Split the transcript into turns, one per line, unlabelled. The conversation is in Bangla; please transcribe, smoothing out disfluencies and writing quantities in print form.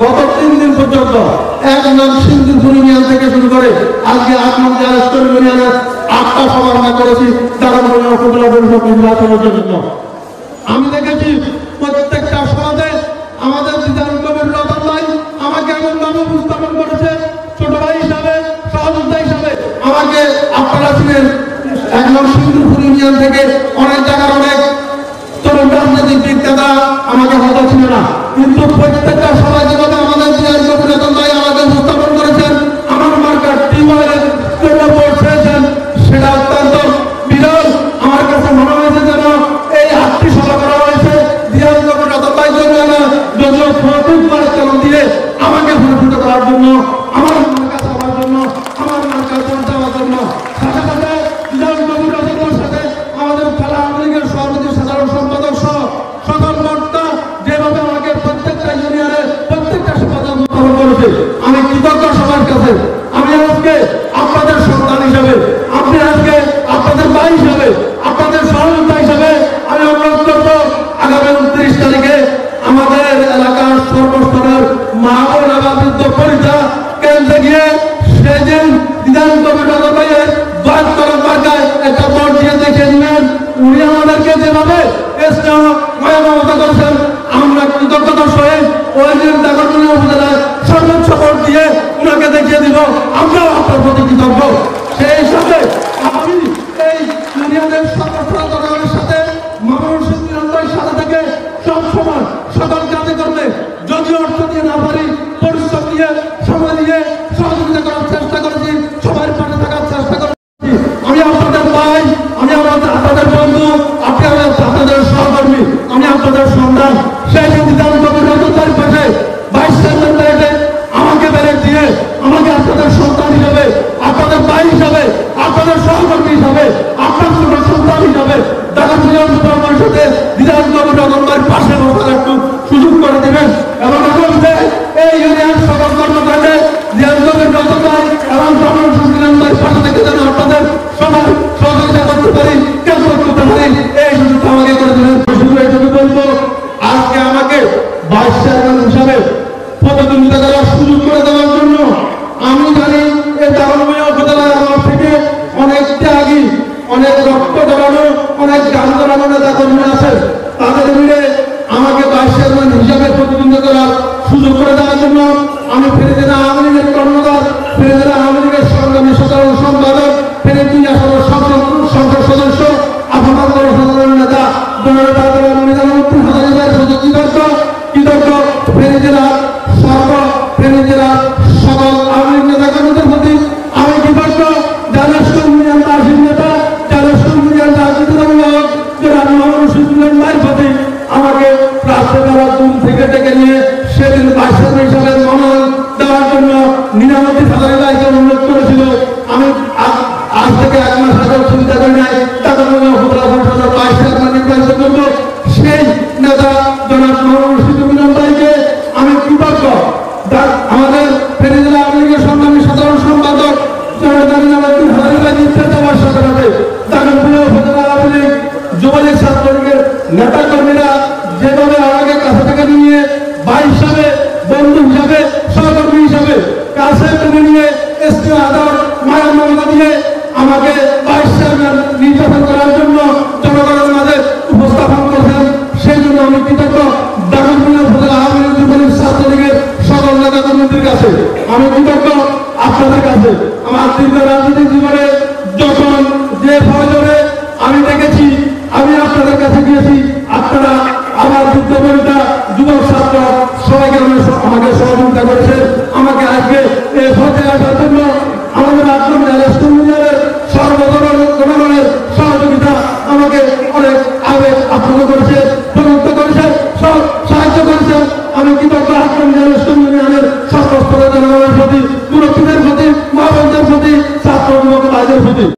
গত 3 দিন পর্যন্ত 1 নং সিন্ধুপুর ইউনিয়ন থেকে শুরু করে আজকে 8 নং জালালপুর ইউনিয়নে 8টা সভা আমরা করেছি দারুণবাড়ি উপজেলা পরিষদ নির্বাচনের জন্য। আমি দেখেছি প্রত্যেকটা সভাতে আমাদের বিধান কবির রতন ভাই আমাকে এমন ভাবে উপস্থাপন করেছে, ছোট ভাই হিসাবে, সহযোদ্ধা হিসাবে আমাকে আপনারা ছিলেন 1 নং সিন্ধুপুর ইউনিয়ন থেকে অনেক জায়গার অনেক তরুণ রাজনৈতিক নেতা আমাকে হয়তো ছিল না, কিন্তু প্রত্যেকটা সবাই যেভাবে আমাদের বিধান কবির রতন ভাই আমাকে উপস্থাপন করেছেন, আমার মার্কার টিউবওয়েলের জন্য ভোট চেয়েছেন, সেটা অত্যন্ত বিরল। আমার কাছে মনে হয়েছে যেন এই 8টি সভা করা হয়েছে বিধান কবির রতন ভাই জন্য যদিও প্রতিবার চালন দিয়ে আমাকে ভূমিষ্ঠ করার জন্য, আমার মার্কা সবার জন্য, আমার মার্কার ভোট দেওয়ার জন্য। সাথে সাথে বিধান কবির রতনের সাথে আমাদের খেলা আওয়ামী লীগের সভাপতি সাধারণ সম্পাদক সহ সকল বক্তা যেভাবে আমাকে প্রত্যেকটা ইউনিয়নের প্রত্যেকটা সভাতে উত্থাপন করেছে, আমি কৃতজ্ঞ সবার কাছে। আমি আজকে আপনাদের সন্তান হিসাবে, আপনি আজকে আপনাদের ভাই হিসাবে, আপনাদের সহযোদ্ধা হিসাবে আমি অনুরোধ করব আগামী 29 তারিখে আমাদের এলাকার সর্বস্তরের মা ও নাবাবিদ্য পরীক্ষা কেন্দ্রে গিয়ে সেদিন বিধান কবির রতন ভাইয়ের দয়াতরণ মার্কায় একটা ভোট দিয়ে দেখে নেবেন। উনি আমাদেরকে যেভাবে মমতা করেছেন, আমরা কৃতজ্ঞতার সহিত ওই দিন দাগনভূঞা উপজেলায় সর্বোচ্চ ভোট দিয়ে ওনাকে দেখিয়ে দিব আমরাও আপনার প্রতি কৃতজ্ঞ। সেই হিসাবে আমি এই ইউনিয়নের সদস্যদের সাথে মামুনুর সিদ্দিকের সাথে থেকে সবসময় সকল কাজে করবে, যদি অর্থ দিয়ে না পারি পরিশ্রম দিয়ে সময় দিয়ে সহযোগিতা করার চেষ্টা করেছি, সবাই পাশে থাকার চেষ্টা করেছি। আমি আপনাদের ভাই, আমি আপনাদের বন্ধু, আপনি আপনাদের সহকর্মী, আমি আপনাদের সন্তান। সেই বিধান কবির রতন ভাইয়ের পাশে 22 সেপ্টেম্বরে আমাকে ব্যারেক দিয়ে আমাকে আপনাদের সন্তান হিসাবে, আপনাদের ভাই হিসাবে, আপনাদের সহকর্মী হিসাবে, আপনার ছোট সন্তান হিসাবে দাগনভূঞা উপজেলা পরিষদে বিধান কবির রতন ভাইয়ের পাশে বসার একটু সুযোগ করে দেবেন এবং আগামীতে এই ইউনিয়ন সকল কর্মকাণ্ডে বিধান কবির রতন ভাই এবং মামুনুর সিদ্দিক ভাইয়ের পাশে থেকে যেন আপনাদের সবাই সহযোগিতা করতে পারি, কেন্দ্র করতে পারি, এই সুযোগ আমাকে করে দেবেন। শুধু এইটুকু বলবো, আজকে আমাকে ভাইস চেয়ারম্যান হিসাবে প্রতিদ্বন্দ্বিতা করার সুযোগ করে দেওয়ার জন্য আমি জানি এই দাগনভূঞা উপজেলায় আমার থেকে অনেক ত্যাগী, অনেক রক্ত জড়ানো, অনেক গান জড়ানো নেতা কর্মী আছেন, তাদের মিলে আমাকে ভাইস চেয়ারম্যান হিসাবে প্রতিদ্বন্দ্বিতা করার সুযোগ করে দেওয়ার জন্য আমি ফিরে জেলা আওয়ামী লীগের কর্মকর্তা, ফিরে জেলা আওয়ামী লীগের সংগ্রামী সাধারণ সম্পাদক, ফিরে 2 আসনের সংসদ সদস্য, আপনার সাধারণ নেতা ফেনী জেলার সকল আওয়ামী লীগ নেতা কর্মীদের প্রতি আমি কৃতজ্ঞ। জালালপুর ইউনিয়ন বাসীর নেতা, জালালপুর ইউনিয়ন রাজনীতির অভিভাবক জনাব মামুনুর সিদ্দিক ভাইয়ের প্রতি আমাকে রাষ্ট্রপতি দূর থেকে ডেকে নিয়ে সেদিন ভাইস চেয়ারম্যান হিসাবে মনোনয়ন দেওয়ার জন্য নিনামতি সাধারণ ভাইকে অনুরোধ করেছিল। আমি আজ থেকে 1 মাস আগে চিন্তা করি নাই দাগনভূঞা উপজেলা পরিষদের ভাইস চেয়ারম্যান নির্বাচিত করব। সেই নেতা জনাব মামুনুর সিদ্দিক ভাইকে আমি কৃতজ্ঞ। আমাদের ফেনী জেলা আওয়ামী লীগের সংগ্রামী সাধারণ সম্পাদক দাগনভূঞা উপজেলা আওয়ামী লীগ, যুবলীগ, ছাত্রলীগের নেতা কর্মীরা যেভাবে আমাকে কাছে থেকে নিয়ে ভাই হিসাবে, বন্ধু হিসাবে, সহকর্মী হিসাবে কাছে টেনে নিয়ে এসপি আদালত মায়ের মমতা দিয়ে আমাকে ভাইস চেয়ারম্যান নির্বাচন করার জন্য জনগণের মাঝে উপস্থাপন করেছেন, সেই জন্য আমি কৃতজ্ঞ। দাগনভূঞা উপজেলা আওয়ামী লীগ, যুবলীগ, ছাত্রলীগের সকল নেতা কর্মীদের কাছে আমি কৃতজ্ঞ। আপনাদের কাছে আমার দীর্ঘ রাজনৈতিক জীবনে যখন যে প্রয়োজনে আমি দেখেছি, আমি আপনাদের কাছে গিয়েছি, আপনারা আমার যুদ্ধবনিতা, যুবক, ছাত্র সবাইকে আমাকে সহযোগিতা করেছে। আমাকে আজকে এই পর্যায়ে আসার জন্য আমাদের আত্মীয়